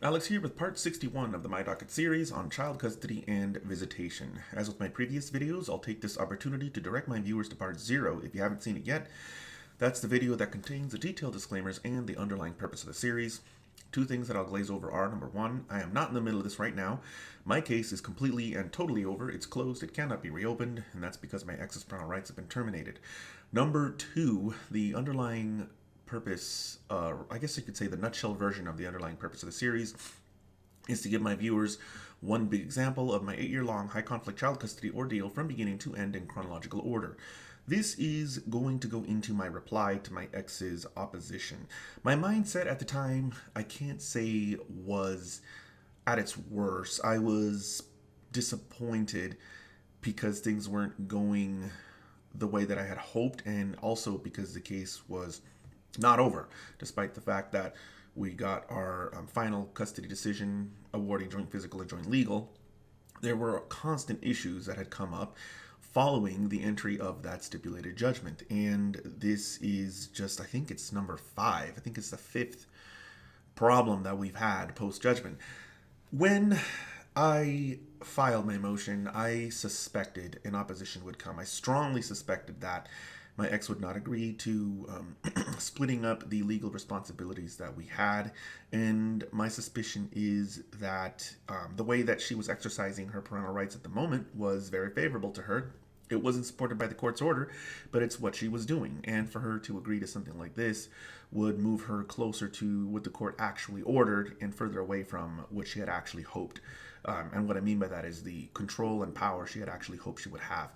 Alex here with part 61 of the My Docket series on child custody and visitation. As with my previous videos, I'll take this opportunity to direct my viewers to part 0 if you haven't seen it yet. That's the video that contains the detailed disclaimers and the underlying purpose of the series. Two things that I'll glaze over are, number one, I am not in the middle of this right now. My case is completely and totally over. It's closed. It cannot be reopened, and that's because my ex's parental rights have been terminated. Number two, the underlying purpose, I guess you could say the nutshell version of the underlying purpose of the series is to give my viewers one big example of my 8-year-long high-conflict child custody ordeal from beginning to end in chronological order. This is going to go into my reply to my ex's opposition. My mindset at the time, I can't say was at its worst. I was disappointed because things weren't going the way that I had hoped, and also because the case was not over, despite the fact that we got our final custody decision awarding joint physical and joint legal. There were constant issues that had come up following the entry of that stipulated judgment. And this is just, I think it's number 5. I think it's the 5th problem that we've had post-judgment. When I filed my motion, I suspected an opposition would come. I strongly suspected that my ex would not agree to splitting up the legal responsibilities that we had. And my suspicion is that the way that she was exercising her parental rights at the moment was very favorable to her. It wasn't supported by the court's order, but it's what she was doing. And for her to agree to something like this would move her closer to what the court actually ordered and further away from what she had actually hoped. And what I mean by that is the control and power she had actually hoped she would have.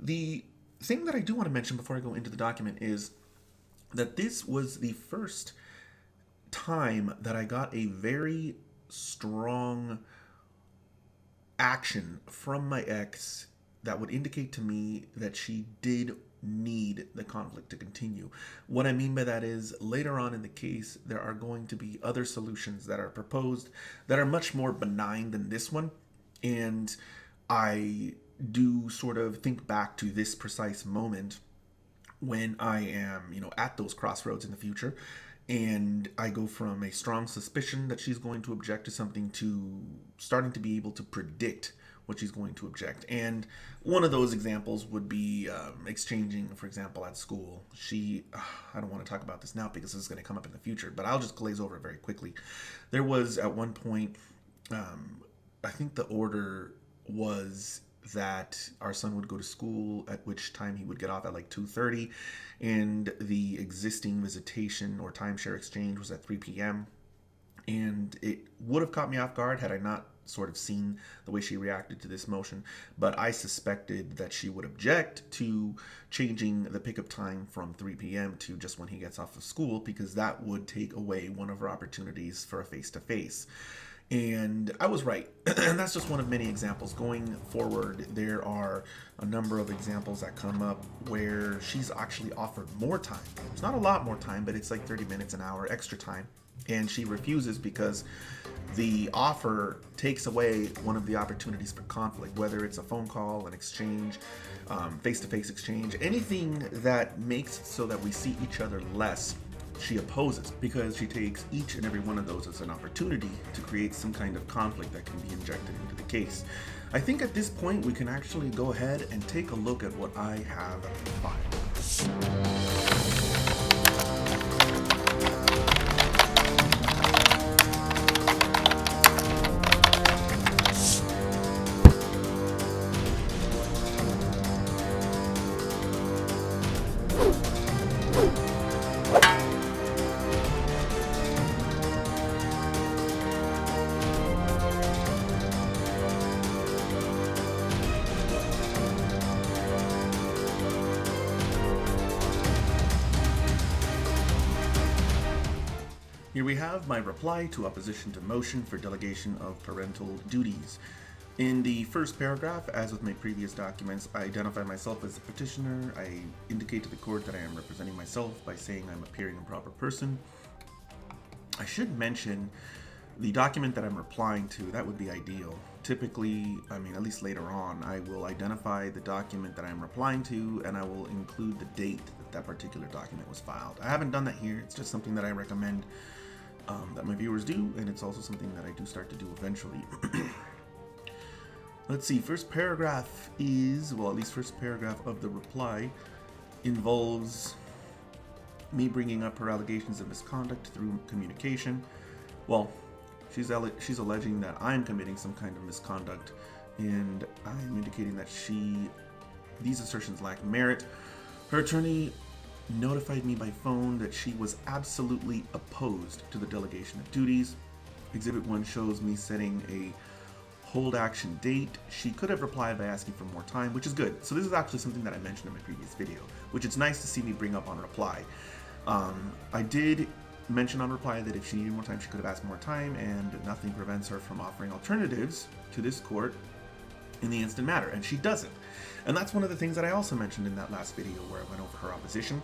The thing that I do want to mention before I go into the document is that this was the first time that I got a very strong action from my ex that would indicate to me that she did need the conflict to continue. What I mean by that is later on in the case, there are going to be other solutions that are proposed that are much more benign than this one. And I do sort of think back to this precise moment when I am, at those crossroads in the future, and I go from a strong suspicion that she's going to object to something to starting to be able to predict what she's going to object. And one of those examples would be exchanging, for example, at school. I don't want to talk about this now because this is going to come up in the future, but I'll just glaze over it very quickly. There was at one point, I think the order was that our son would go to school, at which time he would get off at like 2:30, and the existing visitation or timeshare exchange was at 3 p.m. And it would have caught me off guard had I not sort of seen the way she reacted to this motion, but I suspected that she would object to changing the pickup time from 3 p.m. to just when he gets off of school, because that would take away one of her opportunities for a face-to-face. And I was right. And that's just one of many examples. Going forward, there are a number of examples that come up where she's actually offered more time. It's not a lot more time, but it's like 30 minutes, an hour extra time. And she refuses because the offer takes away one of the opportunities for conflict, whether it's a phone call, an exchange, face-to-face exchange, anything that makes it so that we see each other less. She opposes because she takes each and every one of those as an opportunity to create some kind of conflict that can be injected into the case. I think at this point we can actually go ahead and take a look at what I have filed. Here we have my reply to opposition to motion for delegation of parental duties. In the first paragraph, as with my previous documents, I identify myself as the petitioner. I indicate to the court that I am representing myself by saying I'm appearing in proper person. I should mention the document that I'm replying to. That would be ideal. Typically, at least later on, I will identify the document that I'm replying to, and I will include the date that that particular document was filed. I haven't done that here. It's just something that I recommend that my viewers do, and it's also something that I do start to do eventually. Let's see, first paragraph is, well, at least first paragraph of the reply involves me bringing up her allegations of misconduct through communication. Well, she's alleging that I'm committing some kind of misconduct, and I'm indicating that these assertions lack merit. Her attorney notified me by phone that she was absolutely opposed to the delegation of duties. Exhibit 1 shows me setting a hold action date. She could have replied by asking for more time, which is good. So this is actually something that I mentioned in my previous video, which it's nice to see me bring up on reply. I did mention on reply that if she needed more time, she could have asked more time, and nothing prevents her from offering alternatives to this court in the instant matter, and she doesn't. And that's one of the things that I also mentioned in that last video where I went over her opposition.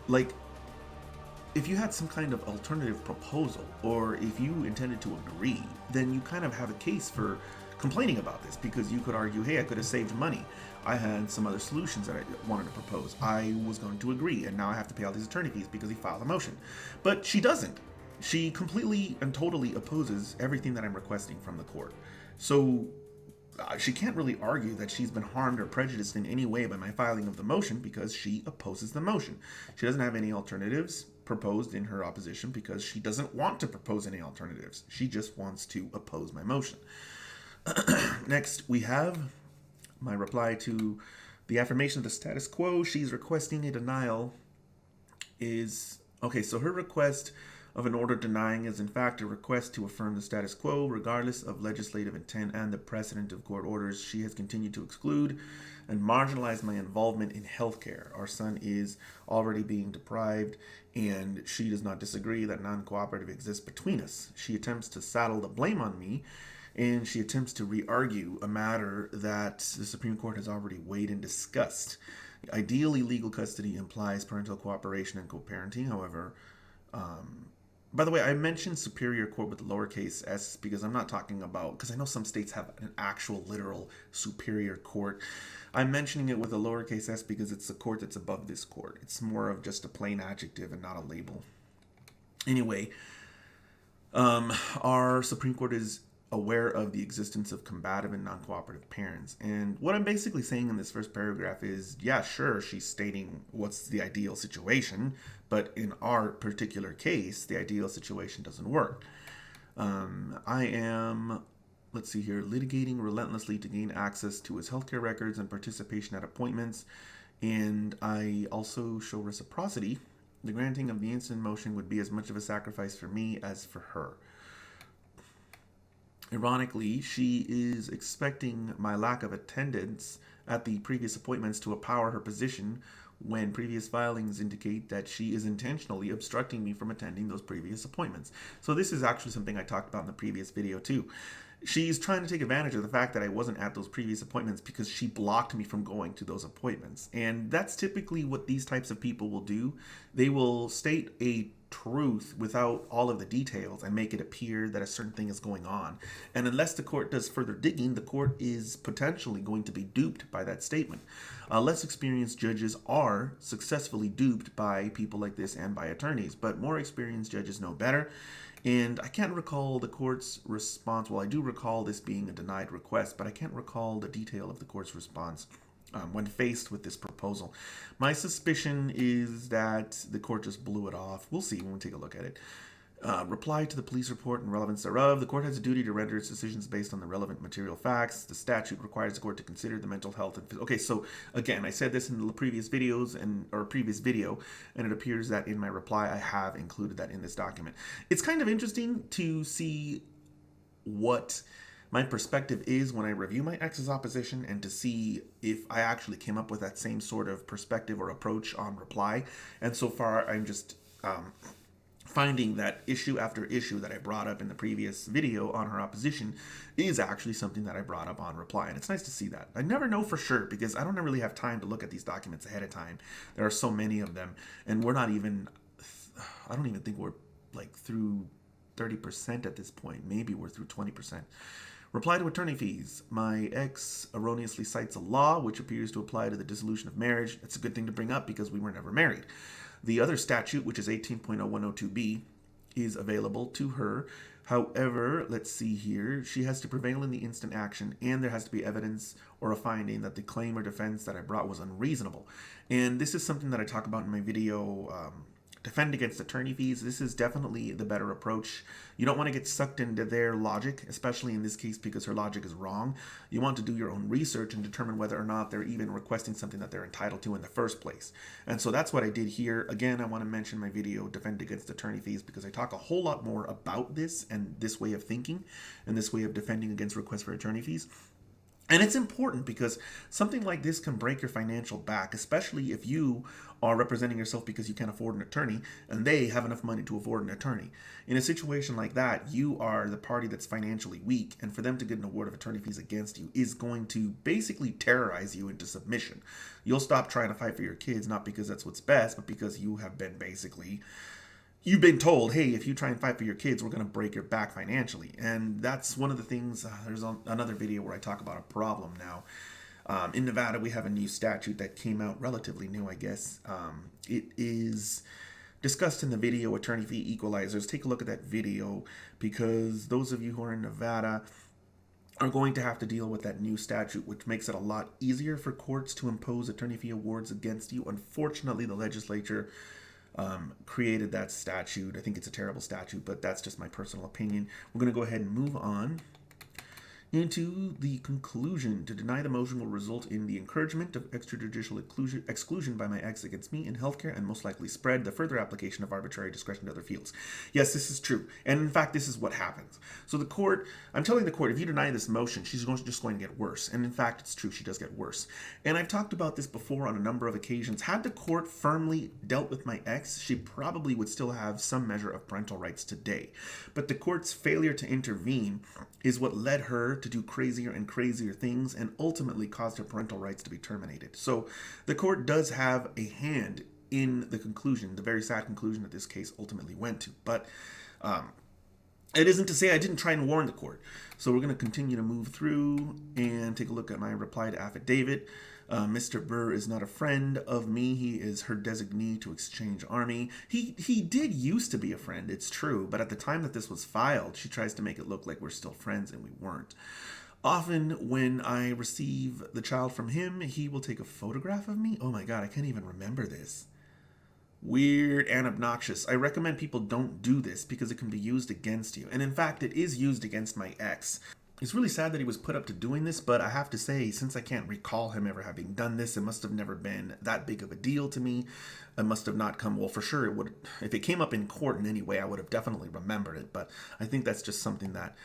Like, if you had some kind of alternative proposal, or if you intended to agree, then you kind of have a case for complaining about this, because you could argue, hey, I could have saved money. I had some other solutions that I wanted to propose. I was going to agree, and now I have to pay all these attorney fees because he filed a motion. But she doesn't. She completely and totally opposes everything that I'm requesting from the court. So she can't really argue that she's been harmed or prejudiced in any way by my filing of the motion, because she opposes the motion. She doesn't have any alternatives proposed in her opposition because she doesn't want to propose any alternatives. She just wants to oppose my motion. Next, we have my reply to the affirmation of the status quo. She's requesting a denial is... Okay, so her request of an order denying is in fact a request to affirm the status quo regardless of legislative intent and the precedent of court orders. She has continued to exclude and marginalize my involvement in healthcare. Our son is already being deprived, and she does not disagree that non-cooperative exists between us. She attempts to saddle the blame on me, and she attempts to re-argue a matter that the Supreme Court has already weighed and discussed. Ideally, legal custody implies parental cooperation and co-parenting. However, by the way, I mentioned superior court with the lowercase s because I'm not talking about, because I know some states have an actual literal superior court. I'm mentioning it with a lowercase s because it's the court that's above this court. It's more of just a plain adjective and not a label. Anyway, our Supreme Court is aware of the existence of combative and non-cooperative parents. And what I'm basically saying in this first paragraph is, yeah, sure, she's stating what's the ideal situation, but in our particular case, the ideal situation doesn't work. I am, let's see here, litigating relentlessly to gain access to his healthcare records and participation at appointments, and I also show reciprocity. The granting of the instant motion would be as much of a sacrifice for me as for her. Ironically, she is expecting my lack of attendance at the previous appointments to empower her position when previous filings indicate that she is intentionally obstructing me from attending those previous appointments. So this is actually something I talked about in the previous video too. She's trying to take advantage of the fact that I wasn't at those previous appointments because she blocked me from going to those appointments. And that's typically what these types of people will do. They will state a truth without all of the details and make it appear that a certain thing is going on. And unless the court does further digging, the court is potentially going to be duped by that statement. Less experienced judges are successfully duped by people like this and by attorneys, but more experienced judges know better. And I can't recall the court's response. Well, I do recall this being a denied request, but I can't recall the detail of the court's response when faced with this proposal. My suspicion is that the court just blew it off. We'll see when we take a look at it. Reply to the police report and relevance thereof. The court has a duty to render its decisions based on the relevant material facts. The statute requires the court to consider the mental health and okay, so again, I said this in the previous videos or previous video, and it appears that in my reply I have included that in this document. It's kind of interesting to see what my perspective is when I review my ex's opposition and to see if I actually came up with that same sort of perspective or approach on reply. And so far, I'm just finding that issue after issue that I brought up in the previous video on her opposition is actually something that I brought up on reply. And it's nice to see that. I never know for sure because I don't really have time to look at these documents ahead of time. There are so many of them, and we're not even, I don't even think we're like through 30% at this point. Maybe we're through 20%. Reply to attorney fees. My ex erroneously cites a law which appears to apply to the dissolution of marriage. It's a good thing to bring up because we were never married. The other statute, which is 18.0102b, is available to her. However, let's see here. She has to prevail in the instant action, and there has to be evidence or a finding that the claim or defense that I brought was unreasonable. And this is something that I talk about in my video, Defend Against Attorney Fees. This is definitely the better approach. You don't want to get sucked into their logic, especially in this case because her logic is wrong. You want to do your own research and determine whether or not they're even requesting something that they're entitled to in the first place. And so that's what I did here. Again, I want to mention my video, Defend Against Attorney Fees, because I talk a whole lot more about this and this way of thinking and this way of defending against requests for attorney fees. And it's important because something like this can break your financial back, especially if you are representing yourself because you can't afford an attorney and they have enough money to afford an attorney. In a situation like that, you are the party that's financially weak, and for them to get an award of attorney fees against you is going to basically terrorize you into submission. You'll stop trying to fight for your kids, not because that's what's best, but because you have been you've been told, hey, if you try and fight for your kids, we're going to break your back financially. And that's one of the things, there's another video where I talk about a problem now. In Nevada, we have a new statute that came out relatively new, I guess. It is discussed in the video, Attorney Fee Equalizers. Take a look at that video, because those of you who are in Nevada are going to have to deal with that new statute, which makes it a lot easier for courts to impose attorney fee awards against you. Unfortunately, the legislature created that statute. I think it's a terrible statute, but that's just my personal opinion. We're going to go ahead and move on into the conclusion. To deny the motion will result in the encouragement of extrajudicial exclusion by my ex against me in healthcare and most likely spread the further application of arbitrary discretion to other fields. Yes, this is true. And in fact, this is what happens. So the court, I'm telling the court, if you deny this motion, she's just going to get worse. And in fact, it's true. She does get worse. And I've talked about this before on a number of occasions. Had the court firmly dealt with my ex, she probably would still have some measure of parental rights today. But the court's failure to intervene is what led her to do crazier and crazier things and ultimately caused her parental rights to be terminated. So the court does have a hand in the conclusion, the very sad conclusion that this case ultimately went to. But it isn't to say I didn't try and warn the court. So we're going to continue to move through and take a look at my reply to affidavit. Mr. Burr is not a friend of me. He is her designee to exchange army. He did used to be a friend, it's true, but at the time that this was filed, she tries to make it look like we're still friends, and we weren't. Often when I receive the child from him, he will take a photograph of me. Oh my God, I can't even remember this. Weird and obnoxious. I recommend people don't do this because it can be used against you. And in fact, it is used against my ex. It's really sad that he was put up to doing this, but I have to say, since I can't recall him ever having done this, it must have never been that big of a deal to me. It must have not come, well, for sure it would, if it came up in court in any way, I would have definitely remembered it. But I think that's just something that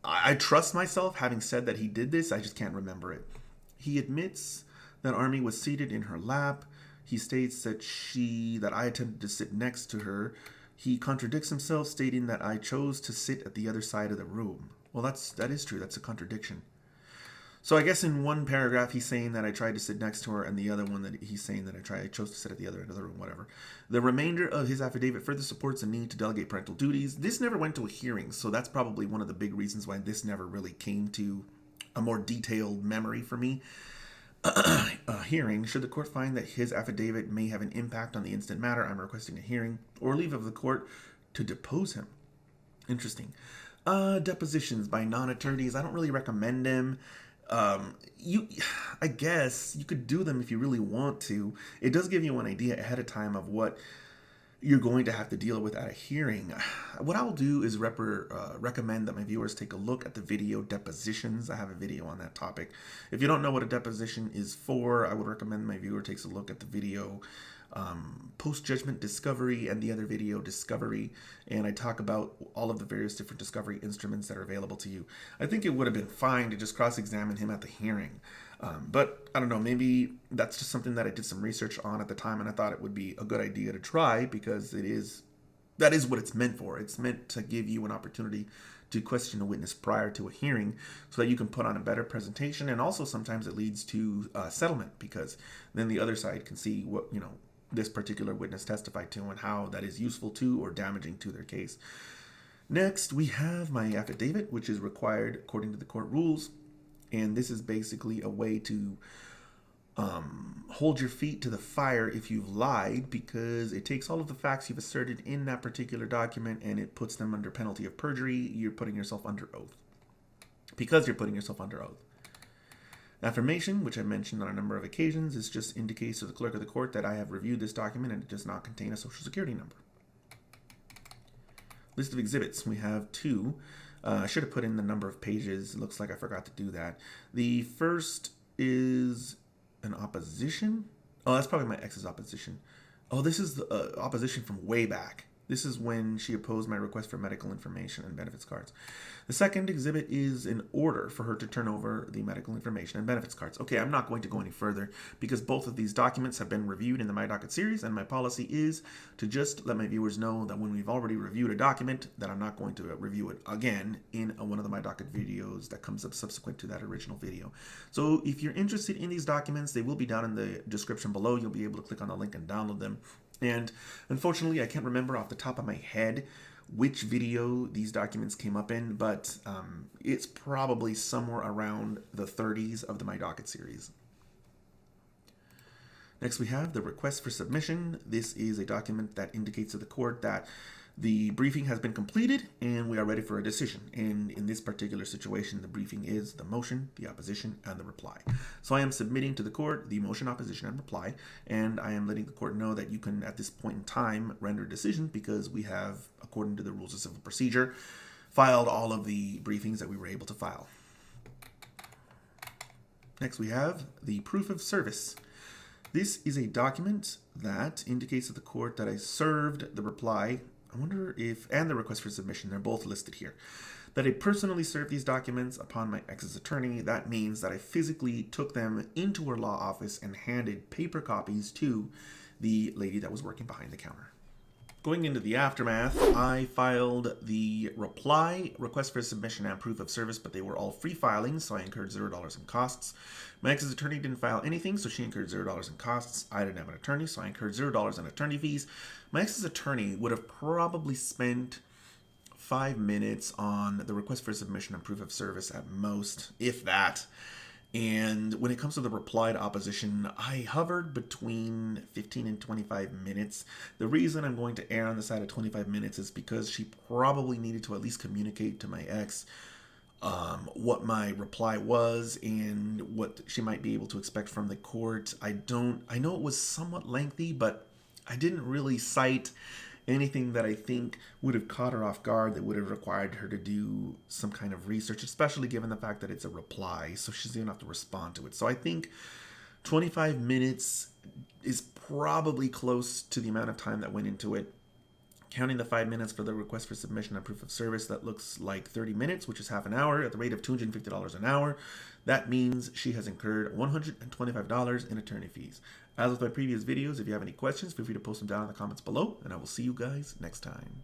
I trust myself having said that he did this. I just can't remember it. He admits that Army was seated in her lap. He states that I attempted to sit next to her. He contradicts himself, stating that I chose to sit at the other side of the room. Well, that is true. That's a contradiction. So I guess in one paragraph he's saying that I tried to sit next to her, and the other one that he's saying that I chose to sit at the other end of the room, whatever. The remainder of his affidavit further supports the need to delegate parental duties. This never went to a hearing, so that's probably one of the big reasons why this never really came to a more detailed memory for me. A hearing. Should the court find that his affidavit may have an impact on the instant matter, I'm requesting a hearing or leave of the court to depose him. Interesting. Depositions by non-attorneys. I don't really recommend them. I guess you could do them if you really want to. It does give you an idea ahead of time of what you're going to have to deal with at a hearing. What I'll do is recommend that my viewers take a look at the video Depositions. I have a video on that topic. If you don't know what a deposition is for, I would recommend my viewer takes a look at the video Post-Judgment Discovery and the other video Discovery, and I talk about all of the various different discovery instruments that are available to you. I think it would have been fine to just cross-examine him at the hearing, but I don't know, maybe that's just something that I did some research on at the time, and I thought it would be a good idea to try, because that is what it's meant for. It's meant to give you an opportunity to question a witness prior to a hearing so that you can put on a better presentation, and also sometimes it leads to settlement, because then the other side can see what, this particular witness testified to and how that is useful to or damaging to their case. Next, we have my affidavit, which is required according to the court rules. And this is basically a way to hold your feet to the fire if you've lied, because it takes all of the facts you've asserted in that particular document and it puts them under penalty of perjury. You're putting yourself under oath. Because you're putting yourself under oath. Affirmation, which I mentioned on a number of occasions, is just indicates to the clerk of the court that I have reviewed this document and it does not contain a social security number. List of exhibits. We have 2. I should have put in the number of pages. It looks like I forgot to do that. The first is an opposition. Oh, that's probably my ex's opposition. Oh, this is the opposition from way back. This is when she opposed my request for medical information and benefits cards. The second exhibit is an order for her to turn over the medical information and benefits cards. Okay, I'm not going to go any further because both of these documents have been reviewed in the My Docket series, and my policy is to just let my viewers know that when we've already reviewed a document, that I'm not going to review it again in one of the My Docket videos that comes up subsequent to that original video. So if you're interested in these documents, they will be down in the description below. You'll be able to click on the link and download them. And unfortunately, I can't remember off the top of my head which video these documents came up in, but it's probably somewhere around the 30s of the My Docket series. Next, we have the request for submission. This is a document that indicates to the court that the briefing has been completed and we are ready for a decision. And in this particular situation, the briefing is the motion, the opposition, and the reply. So I am submitting to the court the motion, opposition, and reply, and I am letting the court know that you can, at this point in time, render a decision because we have, according to the rules of civil procedure, filed all of the briefings that we were able to file. Next, we have the proof of service. This is a document that indicates to the court that I served the reply, I wonder if, and the request for submission, they're both listed here, that I personally served these documents upon my ex's attorney. That means that I physically took them into her law office and handed paper copies to the lady that was working behind the counter. Going into the aftermath, I filed the reply, request for submission, and proof of service, but they were all free filings, so I incurred $0 in costs. My ex's attorney didn't file anything, so she incurred $0 in costs. I didn't have an attorney, so I incurred $0 in attorney fees. My ex's attorney would have probably spent 5 minutes on the request for submission and proof of service at most, if that. And when it comes to the reply to opposition, I hovered between 15 and 25 minutes. The reason I'm going to err on the side of 25 minutes is because she probably needed to at least communicate to my ex what my reply was and what she might be able to expect from the court. I know it was somewhat lengthy, but I didn't really cite anything that I think would have caught her off guard, that would have required her to do some kind of research, especially given the fact that it's a reply, so she's going to have to respond to it. So I think 25 minutes is probably close to the amount of time that went into it. Counting the 5 minutes for the request for submission and proof of service, that looks like 30 minutes, which is half an hour at the rate of $250 an hour. That means she has incurred $125 in attorney fees. As with my previous videos, if you have any questions, feel free to post them down in the comments below, and I will see you guys next time.